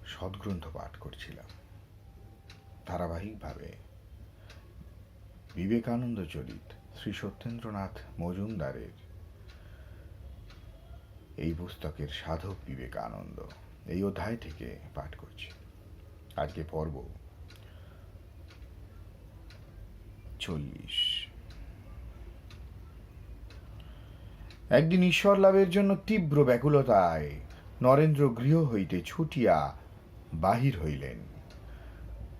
সদ্গ্রন্থ পাঠ করছিলাম। ধারাবাহিকভাবে বিবেকানন্দ চরিত শ্রী সত্যেন্দ্রনাথ মজুমদারের এই পুস্তকের সাধক বিবেকানন্দ এই অধ্যায় থেকে পাঠ করছি। আজকে পর্ব 40। একদিন ঈশ্বর লাভের জন্য তীব্র ব্যাকুলতায় নরেন্দ্র গৃহ হইতে ছুটিয়া বাহির হইলেন।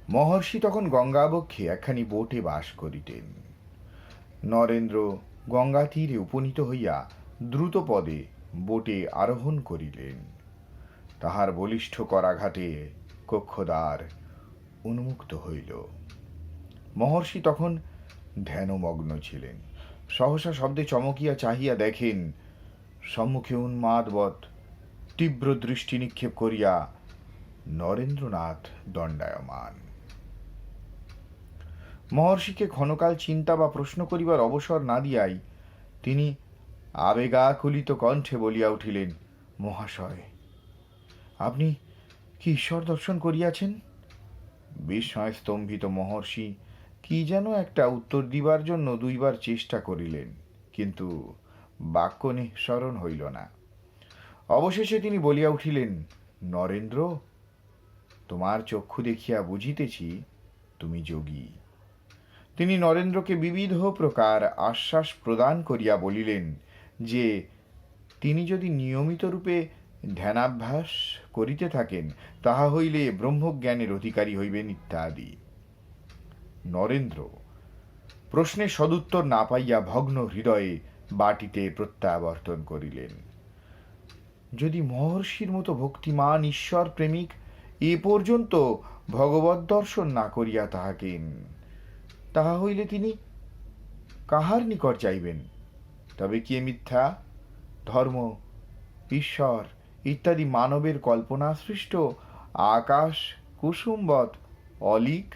মহর্ষি তখন গঙ্গাবক্ষে একখানি বোটে বাস করিতেন। নরেন্দ্র গঙ্গা তীরে উপনীত হইয়া দ্রুত পদে বোটে আরোহণ করিলেন। তাহার বলিষ্ঠ করাঘাটে কক্ষদ্বার উন্মুক্ত হইল। মহর্ষি তখন ধ্যানমগ্ন ছিলেন। সহসা শব্দে চমকিয়া চাহিয়া দেখেন, সম্মুখে উন্মাদবৎ তীব্র দৃষ্টি নিক্ষেপ করিয়া নরেন্দ্রনাথ দণ্ডায়মান। মহর্ষিকে ক্ষণকাল চিন্তা বা প্রশ্ন করিবার অবসর না দিয়াই তিনি আবেগাকুলিত কণ্ঠে বলিয়া উঠিলেন, মহাশয়, আপনি কি ঈশ্বর দর্শন করিয়াছেন? বিস্ময় স্তম্ভিত মহর্ষি কি যেন একটা উত্তর দিবার জন্য দুইবার চেষ্টা করিলেন, কিন্তু বাক্য নিঃসরণ হইল না। অবশেষে তিনি বলিয়া উঠিলেন, নরেন্দ্র, তোমার চক্ষু দেখিয়া বুঝিতেছি তুমি যোগী। তিনি নরেন্দ্রকে বিবিধ প্রকার আশ্বাস প্রদান করিয়া বলিলেন যে তিনি যদি নিয়মিত রূপে ধ্যানাভ্যাস করিতে থাকেন তাহা হইলে ব্রহ্মজ্ঞানের অধিকারী হইবেন ইত্যাদি। নরেন্দ্র প্রশ্নের সদুত্তর না পাইয়া ভগ্ন হৃদয়ে বাটিতে প্রত্যাবর্তন করিলেন। যদি মহর্ষির মতো ভক্তিমান ঈশ্বর প্রেমিক এ পর্যন্ত ভগবৎ দর্শন না করিয়া থাকেন, তাহা হইলে তিনি কাহার নিকট যাইবেন? তবে কি মিথ্যা ধর্ম, ঈশ্বর ইত্যাদি মানবের কল্পনা সৃষ্ট আকাশ কুসুমবৎ অলিক